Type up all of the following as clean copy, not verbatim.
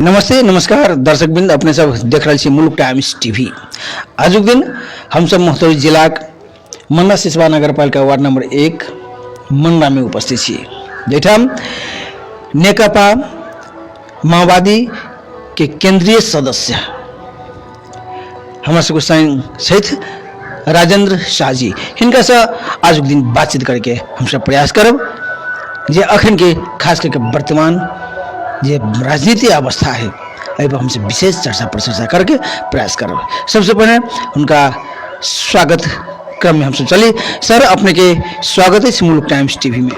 नमस्ते नमस्कार दर्शकबिंद अपने सब देख रहे छी मुल्क टाइम्स टीवी। आजुक दिन हम सब महोत्तरी जिला मंडा सिसवा नगर पालिका वार्ड नंबर 1 मंडा में उपस्थित छी, जैठाम नेकपा माओवादी के केंद्रीय सदस्य हमारे सबके सहित राजेंद्र शाह जी हिनका से आजुक दिन बातचीत करके हम सब प्रयास करब जे अखन के खास करके वर्तमान जे राजनीति अवस्था है एहि पर हमसे विशेष चर्चा परिचर्चा करके प्रयास करब। सबसे पहले उनका स्वागत क्रम में हमसे चलिए। सर, अपने के स्वागत है मुल्क टाइम्स टीवी में।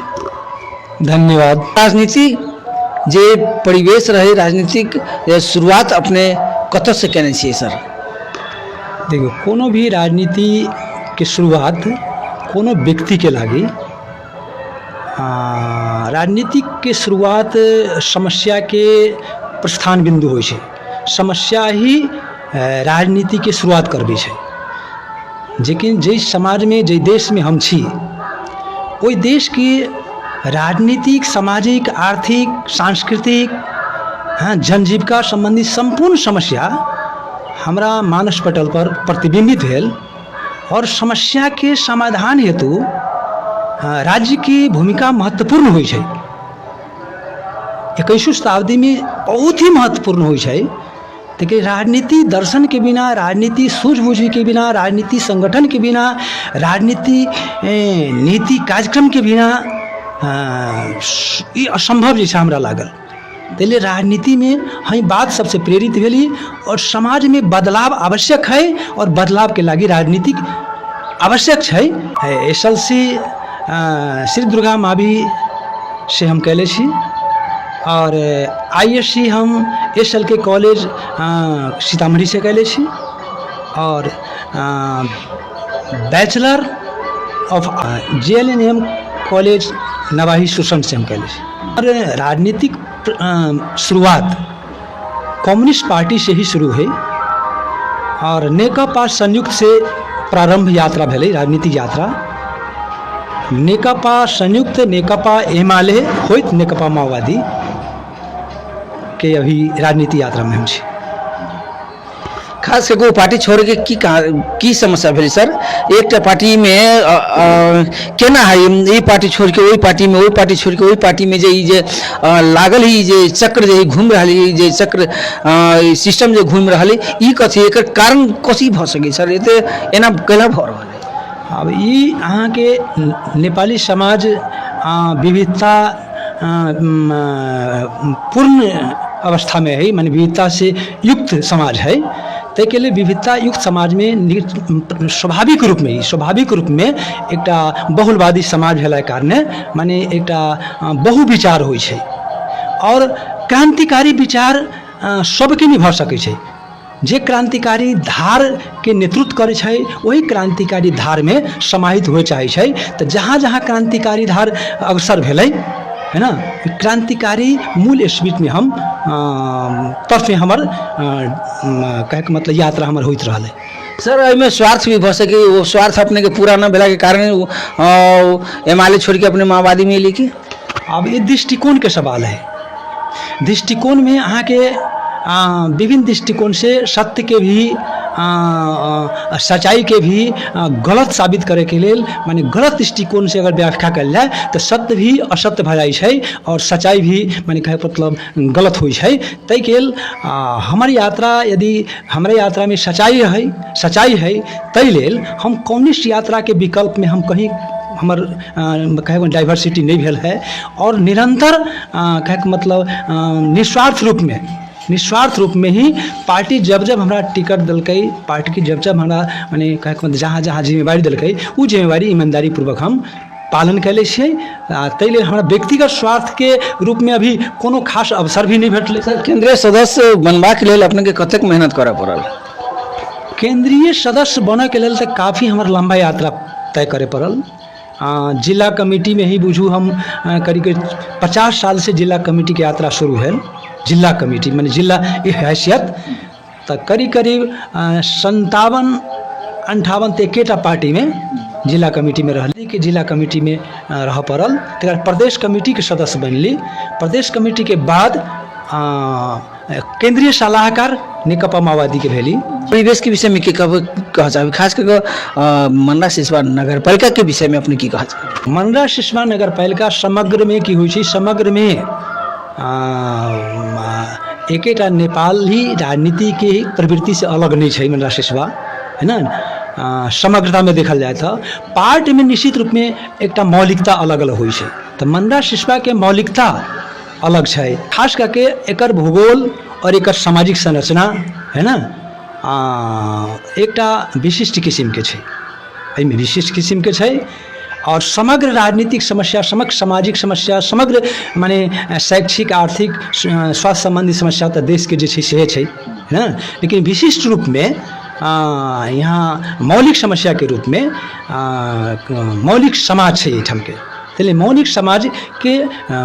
धन्यवाद। राजनीति जे परिवेश रहे राजनीतिक शुरुआत अपने कत से केने छियै सर? देखियो, कोनो भी राजनीति के शुरुआत कोनो व्यक्ति के लागी राजनीतिक के शुरुआत समस्या के प्रस्थान बिंदु होइ छै। समस्या ही राजनीति के शुरुआत करबे छै। लेकिन जे समाज में जे देश में हम छी ओहि देश की राजनीतिक सामाजिक आर्थिक सांस्कृतिक जनजीविका संबंधी संपूर्ण समस्या हमरा मानस पटल पर प्रतिबिंबित भेल और समस्या के समाधान हेतु राज्य की भूमिका महत्वपूर्ण होइ छै। 21वीं शताब्दी में बहुत ही महत्वपूर्ण होइ छै। लेकिन राजनीति दर्शन के बिना, राजनीति सूझबूझ के बिना, राजनीति संगठन के बिना, राजनीति नीति कार्यक्रम के बिना ये असंभव जैसा हमरा लागल। तेले राजनीति में हम बात सबसे प्रेरित भेली और समाज में बदलाव आवश्यक है और बदलाव के लागी राजनीतिक आवश्यक है। एसएलसी श्री दुर्गा मावी से हम कैले छी और आईएससी हम एसएल के कॉलेज सीतामढ़ी से कैले छी और बैचलर ऑफ जेएलएनएम कॉलेज नवाही सुसन से हम कैले छी। और राजनीतिक शुरुआत कम्युनिस्ट पार्टी से ही शुरू है और नेकपा संयुक्त से प्रारंभ यात्रा भेलै, राजनीतिक यात्रा। नेकपा संयुक्त, नेकपा एमाले होइत नेकपा माओवादी के अभी राजनीति यात्रा में हम छी। खास करके वो पार्टी छोड़ के की समस्या भेल सर? एक पार्टी में केना है ये पार्टी छोड़ के वही पार्टी में, वही पार्टी छोड़ के वही पार्टी में जे लागल ही जे चक्र जे घूम रहा जे चक्र सिस्टम जो घूम रहा ई कथी एकर कारण कथी भ सके सर? एते एना केना भ रहल है? अब ये अहाँ के नेपाली समाज विविधता पूर्ण अवस्था में है, माने विविधता से युक्त समाज है। तै के लिए विविधता युक्त समाज में स्वाभाविक रूप में एकटा बहुलवादी समाज भेला कारणे माने एकटा बहुविचार होइ छै और क्रांतिकारी विचार सबके नहीं भ सकै छै। जे क्रांतिकारी धार के नेतृत्व करे छै वही क्रांतिकारी धार में समाहित हो चाहे छै। तो जहाँ जहाँ क्रांतिकारी धार अग्रसर भेलै है ना, क्रांतिकारी मूल स्पिरिट में हम तरफ में हमर कहे के मतलब यात्रा हमर होइत रहले। सर, एहिमे स्वार्थ भी भ सके, वो स्वार्थ अपने के पूरा न भेला के कारण एमाले छोड़ के अपने माओवादी में एली की? अब ये दृष्टिकोण के सवाल है। दृष्टिकोण में अहाँ के विभिन्न दृष्टिकोण से सत्य के भी सच्चाई के भी गलत साबित करे के लिए माने गलत दृष्टिकोण से अगर व्याख्या कल जाए तो सत्य भी असत्य भ जाइ छै और सच्चाई भी माने कहे मतलब गलत होइ छै। तै के हमारी यात्रा यदि हमारे यात्रा में सच्चाई है तै लेल हम कम्युनिस्ट यात्रा के विकल्प में हम कहीं हमर कहे डाइवर्सिटी नहीं भेल है और निरंतर कहे मतलब निस्वार्थ रूप में ही पार्टी जब हमरा टिकट दिलकै, पार्टी की जब हमरा माने कहे मतलब जहाँ जहाँ जिम्मेवारी दिलकै वो जिम्मेवारी ईमानदारी पूर्वक हम पालन कैले छियै। तै लेल हमरा व्यक्तिगत स्वार्थ के रूप में अभी कोनो खास अवसर भी नहीं भेटलै। सर, केंद्रीय सदस्य बनबा के लेल अपने के कतेक मेहनत करऽ पड़ल? केंद्रीय सदस्य बने के लेल तो काफ़ी हमार लंबा यात्रा तय करे पड़ल। जिला कमेटी में ही बुझू हम करीब 50 साल से जिला कमेटी की यात्रा शुरू है। जिला कमेटी माने जिला हैसियत तो करीब 57-58 एकेटा पार्टी में जिला कमेटी में रहली कि जिला कमेटी में रह पड़ल। तकर प्रदेश कमेटी के सदस्य बनली। प्रदेश कमेटी के बाद केंद्रीय सलाहकार नेकपा माओवादी के भेली। परिवेश के विषय में की कह चाहे, खास करके मनरा सिसवा नगर पालिका के विषय में अपने की कह चाहे? मनरा सिसवा नगर पालिका समग्र में की हुई छै, समग्र में एकेटा नेपाली राजनीति के प्रवृत्ति से अलग नहीं है मनरा सिसवा, है ना। समग्रता में देखल जाए तो पार्टी में निश्चित रूप में एक मौलिकता अलग अलग हुई है। तो मनरा सिसवा के मौलिकता अलग है, खास करके एकर भूगोल और एकर सामाजिक संरचना, है ना, एक विशिष्ट किस्म के छै, एहिमे विशिष्ट किस्म के छै। और समग्र राजनीतिक समस्या, समग्र सामाजिक समस्या, समग्र माने शैक्षिक आर्थिक स्वास्थ्य संबंधी समस्या तो देश के जे छै से छै, है ना। लेकिन विशिष्ट रूप में यहाँ मौलिक समस्या के रूप में मौलिक समाज है एहिठाम के। इसलिए मौलिक समाज के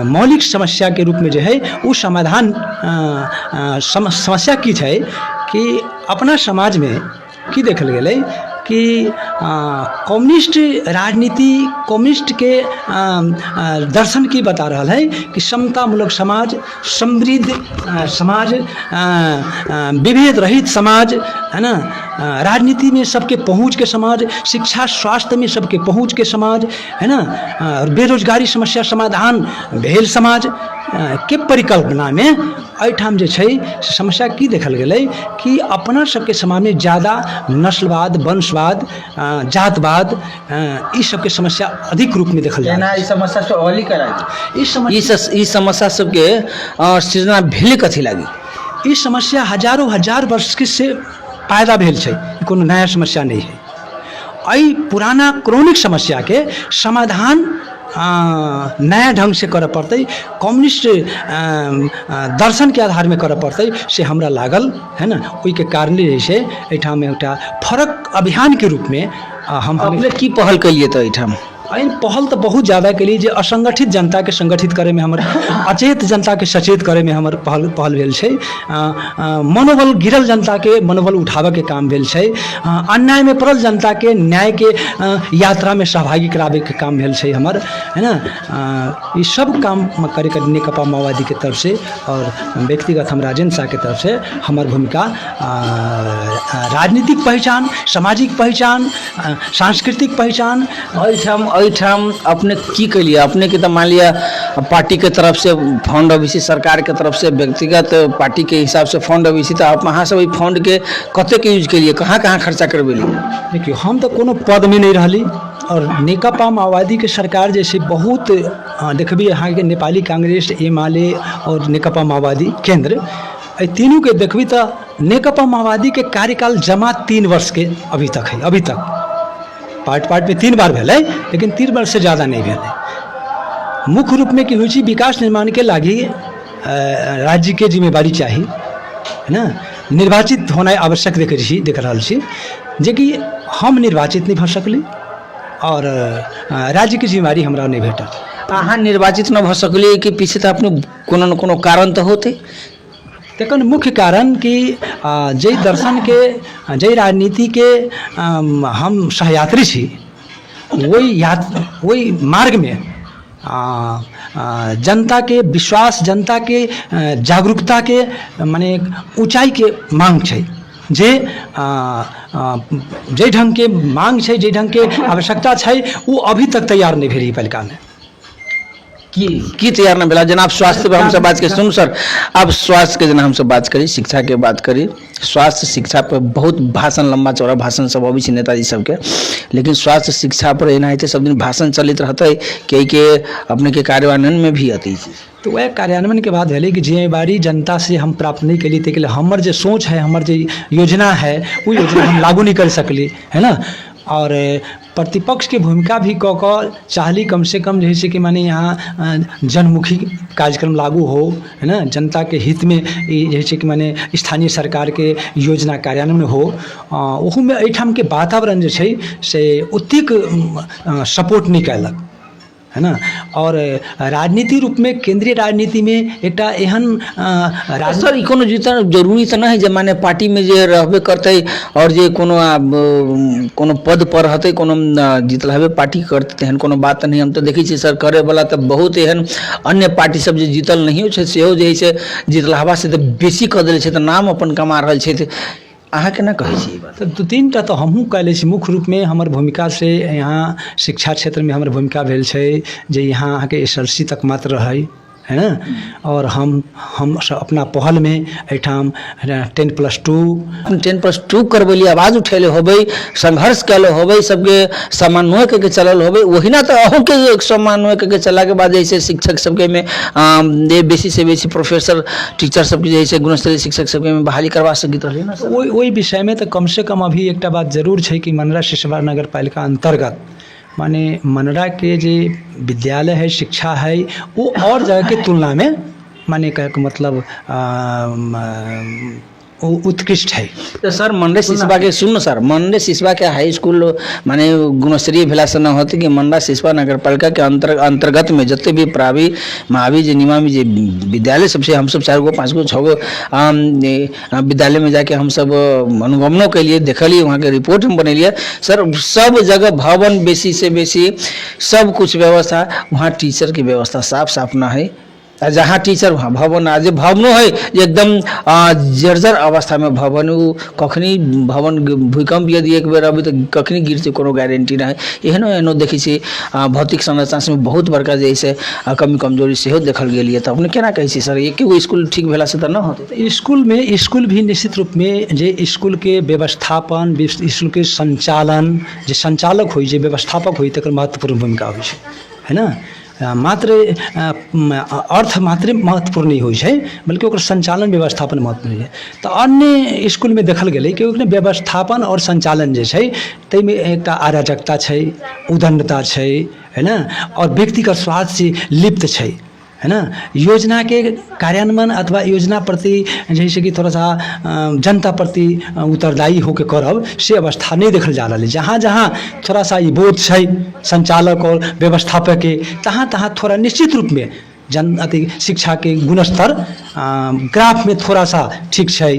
मौलिक समस्या के रूप में जो है वो समाधान समस्या की है कि अपना समाज में की देखल गेलै कि कम्युनिस्ट राजनीति, कम्युनिस्ट के दर्शन की बता रहा है कि समतामूलक समाज, समृद्ध समाज, विभेद रहित समाज, है ना, राजनीति में सबके पहुंच के समाज, शिक्षा स्वास्थ्य में सबके पहुंच के समाज, है ना, बेरोजगारी समस्या समाधान भेल समाज के परिकल्पना में एहिठाम जे छै समस्या की देखल गेलै कि अपना सबके समाज में ज़्यादा नस्लवाद, वंशवाद, जातवाद, ई सबके समस्या अधिक रूप में देखल जाए। ई समस्या से अवली कराई, ई समस्या सबके सृजना भेले कथी लागी? ई समस्या हजारों हजार वर्ष के से पैदा भेल छै, कोनो नया समस्या नहीं है। एहि पुराना क्रोनिक समस्या के समाधान नया ढंग से करे पड़ते, कम्युनिस्ट दर्शन के आधार में करे पड़ते से हमरा लागल, है ना। ओहि के कारण जैसे एहिठाम एक फरक अभियान के रूप में हम अपने की पहल कलिए तो एहिठाम? एहन पहल तो बहुत ज़्यादा के लिए, असंगठित जनता के संगठित करे में हमर, अचेत जनता के सचेत करे में हमर पहल भेल छै। मनोबल गिरल जनता के मनोबल उठावे के काम भेल छै। अन्याय में पड़ल जनता के न्याय के यात्रा में सहभागी करावे के काम भेल छै हमर, है ना। ये सब काम करे के नेकपा माओवादी के तरफ से और व्यक्तिगत हम राजेंद्र शाह के तरफ से हमार भूमिका राजनीतिक पहचान, सामाजिक पहचान, सांस्कृतिक पहचान। एहिठाम अपने की कलिए? अपने के तो मान लिया पार्टी के तरफ से फंड अभी, सरकार के तरफ से व्यक्तिगत पार्टी के हिसाब से फंड अभी, तो आप वहाँ से वही फंड के कते के यूज करिए, कहाँ कहाँ खर्चा करबेली? देखिए, हम तो कोनो पद में नहीं रही और नेकपा माओवादी के सरकार जैसे बहुत देखबी यहाँ के नेपाली कांग्रेस, एमाले और नेकपा माओवादी केंद्र, तीनों के देखबी तो नेकपा माओवादी के कार्यकाल जमा 3 वर्ष के अभी तक है। अभी तक पार्ट में 3 बार भेल, लेकिन 3 वर्ष से ज़्यादा नहीं भेल। मुख्य रूप में की हुई छी विकास निर्माण के लागी राज्य के जिम्मेवारी चाहिए, है ना। निर्वाचित होना आवश्यक देख रहा छी, जे कि हम निर्वाचित नहीं भ सकली और राज्य की जिम्मेवारी हमरा नहीं भेटल। अहाँ निर्वाचित न भ सकली कि पीछे तो अपने कोनो न कोनो कारण तो होते? तखन मुख्य कारण कि जय दर्शन के, जय राजनीति के हम सहयात्री छी, वही मार्ग में जनता के विश्वास, जनता के जागरूकता के माने ऊंचाई के मांग छै, जे ढंग के मांग छै, जे ढंग के आवश्यकता छै, वो अभी तक तैयार नहीं भेल पालिका में। की तैयार न भेला? जना आप स्वास्थ्य पर हमसे बात करी, सुन सर, आप स्वास्थ्य के जना हमसे बात करी, शिक्षा के बात करी, स्वास्थ्य शिक्षा पर बहुत भाषण, लंबा चौड़ा भाषण सब अभी नेताजी सबके, लेकिन स्वास्थ्य शिक्षा पर एना है सब दिन भाषण चलित रहते के अपने के कार्यान्वयन में भी अति। तो वह कार्यान्वयन के बाद है कि जिम्मेवारी जनता से हम प्राप्त नहीं कली, तक हमर जो सोच है, हमर जो योजना है, वो योजना हम लागू नहीं कर सकली, है ना। और प्रतिपक्ष की भूमिका भी चाहली कम से कम जैसे कि माने यहाँ जनमुखी कार्यक्रम लागू हो, है ना, जनता के हित में जैसे कि माने स्थानीय सरकार के योजना कार्यान्वयन हो, ओहू में एहिठाम के वातावरण जो छै से ओतेक सपोर्ट नहीं कैलक, है ना। और राजनीति रूप में केंद्रीय राजनीति में एक एहन सर ई कोनो जीतना जरूरी तो नहीं है जे माने पार्टी में जे रहबे करते और जे कोनो पद पर रहते कोनो जीतल हबे पार्टी करते तेहन कोनो बात नहीं। हम तो देखी छी सर करे वाला तो बहुत एहन अन्य पार्टी सब जे जीतल नहीं हो सेहो जे है जीतल हवा से तो बेसी कऽ देले छै तो नाम अपन कमा रहल छै। अहाँ केना कहै छी ई बात? तो दू तीन टा तो हमहूँ कले छी। मुख्य रूप में हमर भूमिका से यहाँ शिक्षा क्षेत्र में हमर भूमिका भेल छै जे यहाँ अहाँके SLC तक मात्र रहै है ना। और हम अपना पहल में एठाम 10+2 10+2 करबेलिए आवाज उठेले होबे संघर्ष कैले होबे सबके समन्वय करके चलल होबे वही ना तो अहूँ के समन्वय करके चला के बाद जैसे शिक्षक सबके में बेसी से बेसी प्रोफेसर टीचर सबके जैसे गुणस्तरीय शिक्षक सबके में बहाली करवा सकित रही ना। वही विषय में तो कम से कम अभी एक बात जरूर है कि मनरा सिसवा नगर पालिका अंतर्गत माने मनरा के जे विद्यालय है शिक्षा है वो और जगह के तुलना में माने कह के मतलब उत्कृष्ट है। तो सर मंडे सिसवा के सुनो सर मंडे सिसवा के हाई स्कूल माने गुणस्तरीय भेला से न होते कि मंडा सिसवा नगर पालिका के अंतर्गत में जितने भी प्रावी महावी जे निमावी जे विद्यालय सबसे हम सब 4 गो 5 गो 6 गो विद्यालय में जाके हम सब अनुगमनों के लिए देखलिए वहाँ के रिपोर्ट हम बनेलिए सर। सब जगह भवन बेसी से बेसी सब कुछ व्यवस्था वहाँ टीचर की व्यवस्था साफ साफ ना है। जहाँ टीचर वहाँ भवन आज भवनों है एकदम जर्जर अवस्था में भवन कखनी भवन भूकंप यदि एक बेर अभी तो कखनी गिरते कोनो गारंटी ना है। एहनो एहनो देखी छी भौतिक संरचना से बहुत बड़का जैसे कमी कमजोरी सेहो देखल गेल है। तो अपने केना कहै छी सर एक गो स्कूल ठीक भेला से तो ना होते? स्कूल भी निश्चित रूप में जे स्कूल के व्यवस्थापन स्कूल के संचालन जे संचालक होई जे व्यवस्थापक होई तकर महत्वपूर्ण भूमिका होइ छै है ना। मात्र अर्थ मात्र महत्वपूर्ण नहीं होइ छै बल्कि ओकर संचालन व्यवस्थापन महत्वपूर्ण है। तो अन्य स्कूल में देखल गेलै कि ओकरे व्यवस्थापन और संचालन जे छै ताहिमे एकटा अराजकता छै उदंडता छै है ना और व्यक्तिगत स्वार्थ से लिप्त छै है ना। योजना के कार्यान्वयन अथवा योजना प्रति जैसे कि थोड़ा सा जनता प्रति उत्तरदायी होकर करब से अवस्था नहीं देखल जा रहा है। जहाँ जहाँ थोड़ा सा ये बोध है संचालक और व्यवस्थापक के तहाँ तहाँ थोड़ा निश्चित रूप में शिक्षा के गुणस्तर ग्राफ में थोड़ा सा ठीक है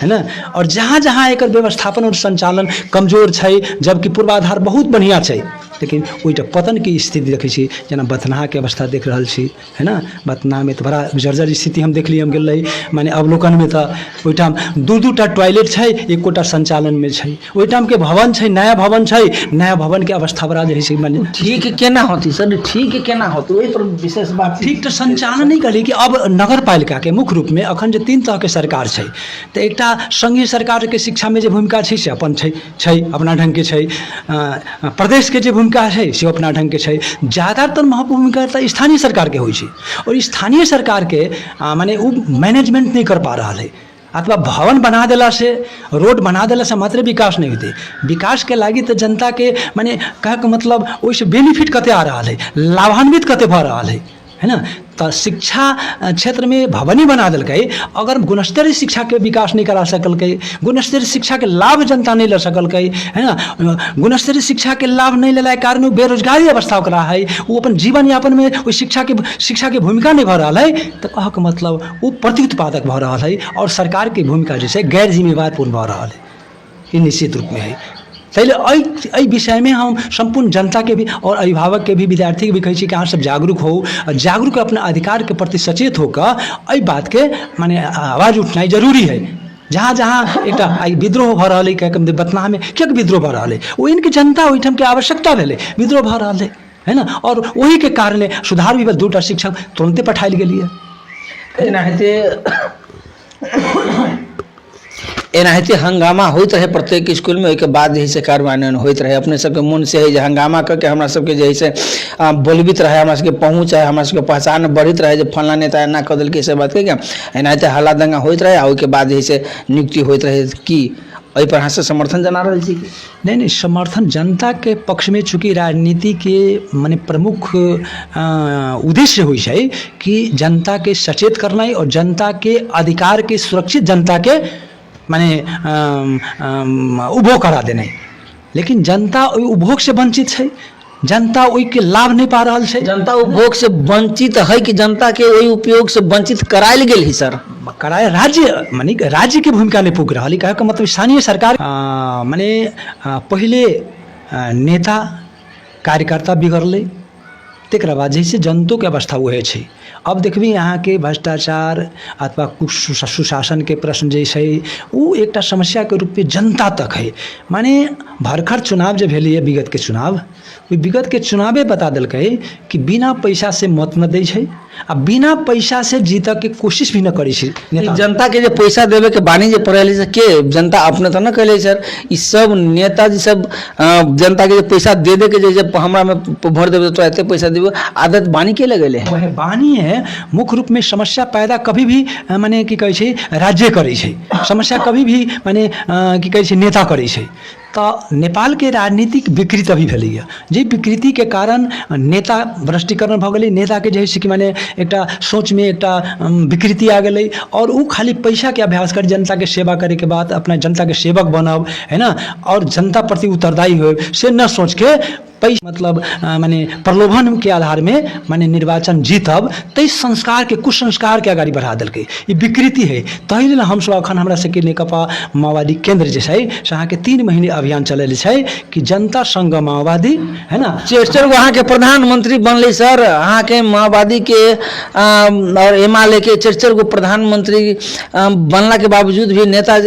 है ना। और जहाँ जहाँ एक व्यवस्थापन और संचालन कमजोर है जबकि पूर्वाधार बहुत बढ़िया है लेकिन ओइटा पतन की स्थिति देखै छी। जना बथनाहा के अवस्था देख रहल छी है ना। बथनाहा में तो बड़ा जर्जर स्थिति हम देखली हम गेल रही माने अवलोकन में तो ओइठाम 2-2टा टॉयलेट छै एकोटा संचालन में छै। ओइठाम के भवन छै नया भवन छै नया भवन के अवस्था बड़ा जे छै माने ठीक केना होती सर ठीक केना होती ओइ पर विशेष बात ठीक तो संचालन नहीं कहली कि अब नगर पालिका के मुख्य रूप में अखन जे 3 तरह के सरकार छै तो एकटा संघीय सरकार के शिक्षा में जे भूमिका छै से अपन छै अपना ढंग के छै। प्रदेश के जे भूमिका है से अपना ढंग के छै। ज़्यादातर भूमिका तो स्थानीय सरकार के होइ छै और स्थानीय सरकार के माने वो मैनेजमेंट नहीं कर पा रहा है अथवा भवन बना देला से रोड बना देला से मात्र विकास नहीं होते। विकास के लागी तो जनता के माने कह के मतलब ओइसे बेनिफिट कते आ रहा है लाभान्वित कते भ रहा है ना। तो शिक्षा क्षेत्र में भवन ही बना दिल्कै अगर गुणस्तरीय शिक्षा के विकास नहीं करा सकलकै गुणस्तरीय शिक्षा के लाभ जनता नहीं ले सकलकै है ना। गुणस्तरीय शिक्षा के लाभ नहीं लेला के कारण बेरोजगारी अवस्था ओकरा है वो अपन जीवन यापन में वो शिक्षा के भूमिका नहीं भऽ रहल है तो कह के मतलब वो प्रत्युत्पादक भऽ रहल है और सरकार की भूमिका जैसे गैर जिम्मेवार पूर्ण भऽ रहल है। ये निश्चित रूप में है। तैले विषय में हम संपूर्ण जनता के भी और अभिभावक के भी विद्यार्थी के भी कहै छी कि अहाँ सब जागरूक हो जागरूक अपना अधिकार के प्रति सचेत होकर एहि बात के माने आवाज उठनाइ जरूरी है। जहाँ जहाँ एक विद्रोह भऽ रहल है बथनाहा में किएक विद्रोह भऽ रहल है वो इनके जनता ओहिठाम के आवश्यकता भेलै विद्रोह भऽ रहल है ना। और वही के कारणे सुधार भी 2टा शिक्षक तुरंते पठायल गेलिए। एनाहिते हंगामा होते रहे प्रत्येक स्कूल में ओहिके बाद जे कार्यान्वयन होते रहे अपने सबके मन से है जे हंगामा करके हमरा सबके जे है बोलबित रहे हमरा सबके पहुँच है हमरा सबके पहचान बढ़ित रहे जे फलना नेता एना कऽ देलकै से बात के एनाहिते हल्ला दंगा होइत रहे आ ओहिके बाद जे नियुक्ति होइत रहे कि एहि पर अहाँ से समर्थन जना रहल छी? नहीं समर्थन जनता के पक्ष में चूँकि राजनीति के माने प्रमुख उद्देश्य होइ छै कि जनता के सचेत करनाइ और जनता के अधिकार के सुरक्षित जनता के माने उपभोग करा देने। लेकिन जनता उपभोग से वंचित है जनता ओहि के लाभ नहीं पा रहल छै। जनता उपभोग से वंचित है कि जनता के वही उपयोग से वंचित करायल गेल है सर? कराए राज्य माने राज्य के भूमिका नहीं पुग रहा कहे का मतलब स्थानीय सरकार माने पहले नेता कार्यकर्ता बिगड़ले तकरा बाद जैसे जनतो के अवस्था वह है। अब देखबी यहाँ के भ्रष्टाचार अथवा सुशासन के प्रश्न जैसे वो एक समस्या के रूप में जनता तक है। माने भरखर चुनाव जब भेल विगत के चुनाव विगत के चुनावे बता दिल्कै कि बिना पैसा से मत न दै छै आ बिना पैसा से जीत के कोशिश भी न करै छै। जनता के जो पैसा देवे के बानी जे पड़े से के जनता अपने तो न कैले सर। ई सब नेताजी सब जनता के पैसा दे दे के जब हमरा में भर देवे तो एते पैसा देवे आदत बानी के लगेले वह बानी है। मुख्य रूप में समस्या पैदा कभी भी माने की कहै छै राज्य करै छै, समस्या कभी भी माने की कहै छै नेता करै छै। तो नेपाल के राजनीतिक विकृति अभी भेलैया जे विकृति के कारण नेता भ्रष्टीकरण भ गेलै, नेता के जे कि माने एकटा सोच में एकटा विकृति आ गेलै और वो खाली पैसा के अभ्यास कर जनता के सेवा करे के बाद अपना जनता के सेवक बनब है ना और जनता प्रति उत्तरदायी हो से न सोच के पैसा मतलब माने प्रलोभन के आधार में माने निर्वाचन जीतब तै संस्कार के कुसंस्कार के अगाडि बढ़ा दिल्कै। ये विकृति है। तहि लेल हम सब अखन हमरा सबके नेकपा माओवादी केंद्र जे छै से अहाँ के 3 महीने अभियान चलेले छै कि जनता संघ माओवादी है ना। चेस्टर वहाँ के प्रधानमंत्री बनले सर। अहाँ के माओवादी के और एमएलए के चेस्टर को प्रधानमंत्री बनला के बावजूद भी नेता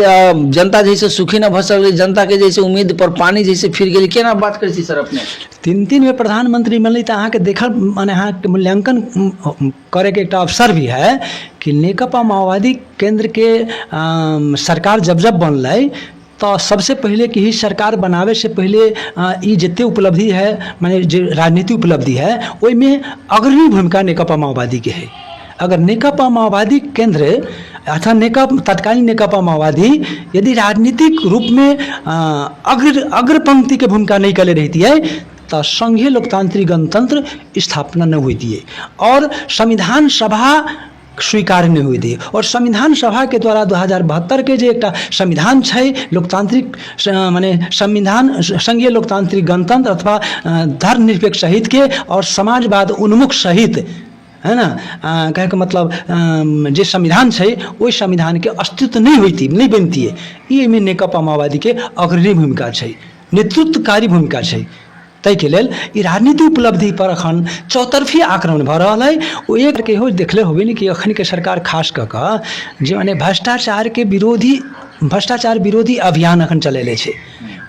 जनता जैसे सुखी न भ सकले, जनता के जैसे उम्मीद पर पानी जैसे फिर गेली। केना बात करै छी सर अपने? 3 में प्रधानमंत्री बनलै तो अहाँ के देखल माने अहाँ के मूल्यांकन करे के एक अवसर भी है कि नेकपा माओवादी केंद्र के सरकार जब बनलै तो सबसे पहले कि ही सरकार बनावे से पहले ये जितने उपलब्धि है माने जो राजनीति उपलब्धि है ओहि में अग्रणी भूमिका नेकपा माओवादी के है। अगर नेकपा माओवादी केंद्र अथवा तत्कालीन नेकपा माओवादी यदि राजनीतिक रूप में अग्र पंक्ति के भूमिका नहीं कर रहती है तो संघीय लोकतांत्रिक गणतंत्र स्थापना न हुई थी और संविधान सभा स्वीकार नहीं हुई थी। और संविधान सभा के द्वारा 2072 के जो एक संविधान है लोकतांत्रिक माने संविधान संघीय लोकतांत्रिक गणतंत्र अथवा धर्मनिरपेक्ष सहित के और समाजवाद उन्मुख सहित है ना कहे का मतलब जो संविधान है वही संविधान के अस्तित्व नहीं हुई थी, नहीं बनती है। ये में नेकपा माओवादी के अग्रणी भूमिका है, नेतृत्वकारी भूमिका है। तै के लेल ई राजनीति उपलब्धि पर अखन चौतरफी आक्रमण भ रहा है। वो एक के हो देखले होबे नहीं कि अखन के सरकार खास कऽ जे माने भ्रष्टाचार विरोधी अभियान अखन चलेले छै।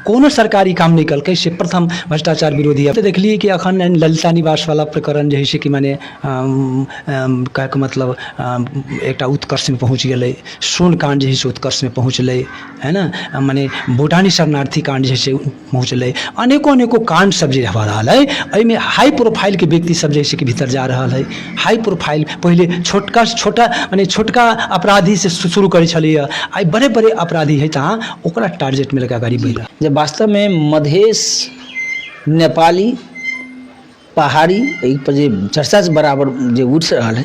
कोनो सरकारी काम नहीं कल से प्रथम भ्रष्टाचार विरोधी तो देखलिए कि अखन ललिता निवास वाला प्रकरण जो है कि माने कहे के मतलब एक उत्कर्ष में पहुँच गए, सोन कांड जो है उत्कर्ष में पहुँचल है ना, माने भूटानी शरणार्थी कांड जो है पहुँचल, अनेकों कांड सब जो हो रहा है। अमें हाई प्रोफाइल के व्यक्ति सब जैसे कि भीतर जा रहा है। हाई प्रोफाइल पहले छोटका अपराधी से शुरू करे छलिए, आई बड़े बड़े अपराधी है तहाँ ओकरा टारगेट में लगा गाड़ी बढ़ जब वास्तव में मधेश नेपाली पहाड़ी पर जे चर्चा से बराबर जे उठ रहा है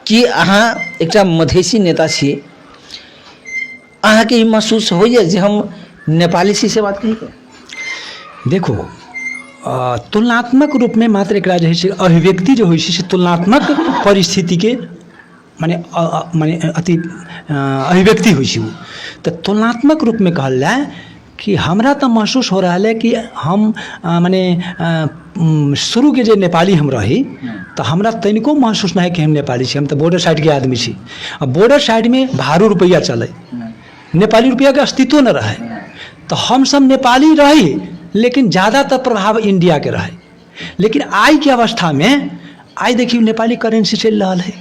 कि अहाँ एक मधेसी नेता छे, अहाँ के महसूस होइए जे हम नेपाली सी से बात कही? देखो तुलनात्मक रूप में मात्र एक अभिव्यक्ति जो है तुलनात्मक परिस्थिति के माने अति अभिव्यक्ति हो तो तुलनात्मक रूप में कहल जाए कि हमरा तो महसूस हो रहा है कि हम माने शुरू के जो नेपाली हम रही तो हमरा तनिको महसूस ना है कि हम नेपाली छी। हम तो बॉर्डर साइड के आदमी छी। अब बॉर्डर साइड में भारू रुपया चले, नेपाली रुपया के अस्तित्व न रहे तो हम सब नेपाली रही लेकिन ज़्यादातर प्रभाव इंडिया के रहे। लेकिन आई के अवस्था में आई देखिए नेपाली करेंसी चल रहा है,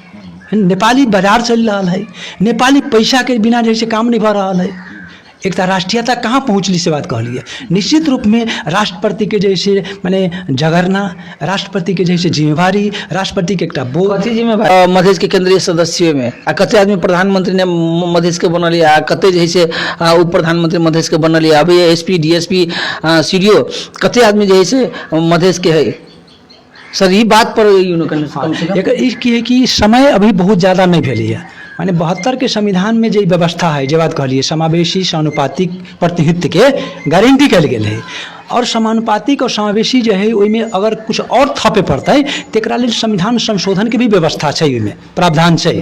नेपाली बाजार चल रहा है, नेपाली पैसा के बिना जैसे काम नहीं भ रहा है। एक तो राष्ट्रीयता कहाँ पहुँचली से बात कहलिए। निश्चित रूप में राष्ट्रपति के जैसे माने जगरना, राष्ट्रपति के जैसे जिम्मेवारी, राष्ट्रपति के एक बोध जिम्मेवारी मधेश के केंद्रीय सदस्य में कते आदमी प्रधानमंत्री ने मधेश के बनल है, कते जैसे उप प्रधानमंत्री मधेश के बनल है, अभी एसपी डीएसपी सीडीओ कते आदमी जैसे मधेश के है। सर ये बात पर है कि समय अभी बहुत ज़्यादा नहीं भेली है। माने 72 के संविधान में जो व्यवस्था है जो बात कहलिए समावेशी समानुपातिक प्रतिनिधित्व के गारंटी कल गए है। और समानुपातिक और समावेशी जो है ओहिमे अगर कुछ और थपे पड़तै तकरा लेल संविधान संशोधन के भी व्यवस्था छै, ओहिमे प्रावधान छै।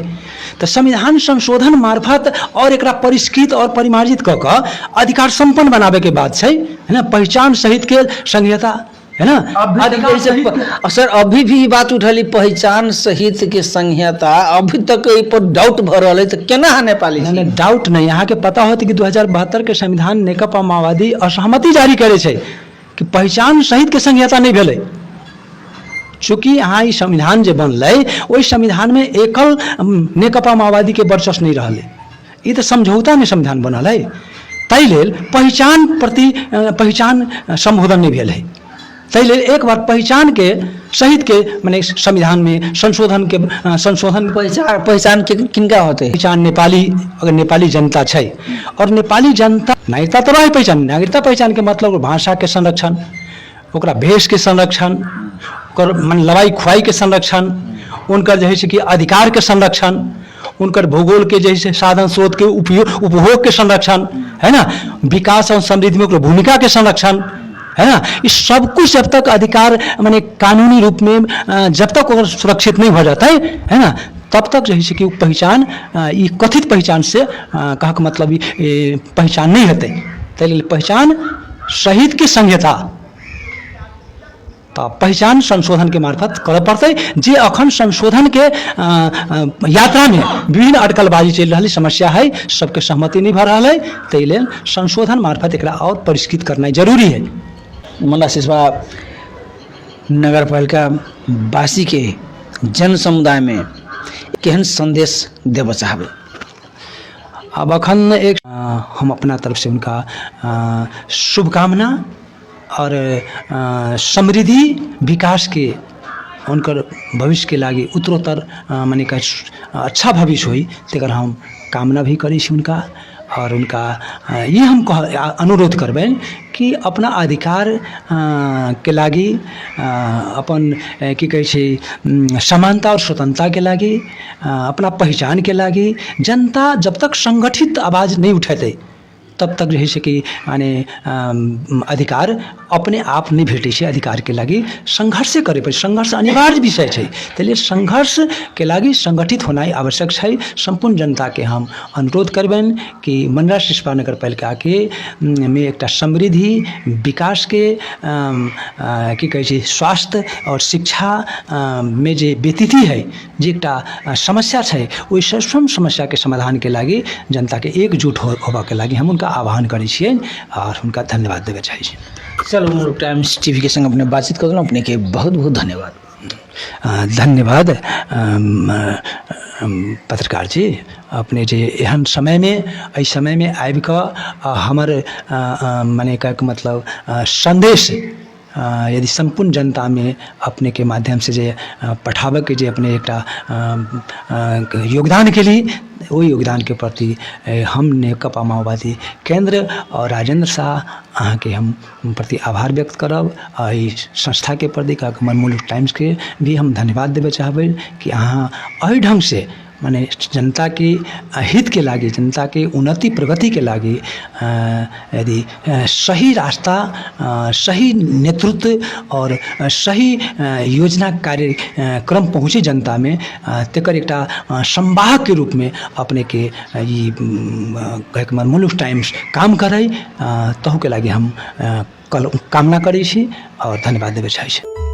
तो संविधान संशोधन मार्फत और एकरा परिष्कृत और परिमार्जित कऽ कऽ अधिकार संपन्न बनाबे के बात छै, है ना। पहचान सहित के संहिता, है ना। सर अभी भी ई बात उठली पहचान सहित के संहिता, अभी तक ई पर डाउट भ रहल है, तो केना है नेपाली? नहीं डाउट नहीं, यहाँ के पता होत कि 2072 के संविधान नेकपा माओवादी असहमति जारी करे छै कि पहचान सहित के संहिता नहीं भेलै। चूँकि यहाँ ई संविधान जे बनलै ओहि संविधान में एकल नेकपा माओवादी के वर्चस्व नहीं रहलै, ई तो समझौता में संविधान बनल है। ताहि लेल पहचान संबोधन नहीं भेल है। ताहि लेल एक बार पहचान के सहित के माने संविधान में संशोधन पहचान के किनका होते? पहचान नेपाली, अगर नेपाली जनता छै और नेपाली जनता नागरिकता तो रहे पहचान, नागरिकता पहचान के मतलब भाषा के संरक्षण, ओकरा भेष के संरक्षण, ओकर मन लवाई खुआई के संरक्षण, उनकर जे है कि अधिकार के संरक्षण, उनकर भूगोल के जैसे साधन स्रोत के उपभोग के संरक्षण, है ना, विकास और समृद्धि में ओकर भूमिका के संरक्षण, है ना। इस सब कुछ जब तक अधिकार माने कानूनी रूप में जब तक अगर सुरक्षित नहीं हो जाता है ना, तब तक जैसे कि पहचान ये कथित पहचान से कहा के मतलब ये पहचान नहीं होते। ताहि पहचान सहित के संहिता तो पहचान संशोधन के मार्फत कर पड़ते, जे अखन संशोधन के यात्रा में विभिन्न अटकलबाजी चल रही समस्या है, सबके सहमति नहीं भ रहा है। ताहि लेल संशोधन मार्फत एकरा और परिष्कृत करना जरूरी है। मल्ल सिसवा नगर पालिका वासी के जन समुदाय में केहन संदेश देव चाहबे? अब अखन एक हम अपना तरफ से उनका शुभकामना और समृद्धि विकास के उनकर भविष्य के लागी उत्तरोत्तर माने का अच्छा भविष्य हुई तेकर हम कामना भी करी छी उनका। और उनका ये हम अनुरोध करबे कि अपना अधिकार के लागी अपन की कहे छै समानता और स्वतंत्रता के लागी अपना पहचान के लागी जनता जब तक संगठित आवाज नहीं उठेते तब तक जो है कि माने अधिकार अपने आप नहीं भेटे छै। अधिकार के लागी संघर्ष करे पर संघर्ष अनिवार्य विषय है। इसलिए संघर्ष के लागी संगठित होना आवश्यक है। संपूर्ण जनता के हम अनुरोध करबेन कि मनरा सिसवा नगर पालिका के में एक समृद्धि विकास के की कहे छै स्वास्थ्य और शिक्षा में जे व्यतिथि है जे एक समस्या है ओहि सब समस्या के समाधान के लागी जनता के एकजुट होबा के लागी हम उनका आह्वान करै छियै और उनका धन्यवाद देवे चाहै छी। चलो मुलुक टाइम्स टीवी के संग अपने बातचीत कर अपने के बहुत बहुत धन्यवाद। धन्यवाद पत्रकार जी, अपने जे एहन समय में एहि समय में आबि कऽ हमर माने का मतलब संदेश यदि संपूर्ण जनता में अपने के माध्यम से जे पठाबे के जे अपने एक योगदान के लिए वो योगदान के प्रति हम नेकपा माओवादी केंद्र और राजेंद्र शाह अहाँ के हम प्रति आभार व्यक्त करब। संस्था के प्रति का मुलुक टाइम्स के भी हम धन्यवाद देवे चाहबे कि अहाँ एहि ढंग से माने जनता के हित के लागी जनता के उन्नति प्रगति के लागी यदि सही रास्ता सही नेतृत्व और सही योजना कार्यक्रम पहुँचे जनता में तेकर एकटा संवाहक के रूप में अपने के मुलुक टाइम्स काम करे तहु के लागी हम कामना करै छी और धन्यवाद देवे चाहै छी।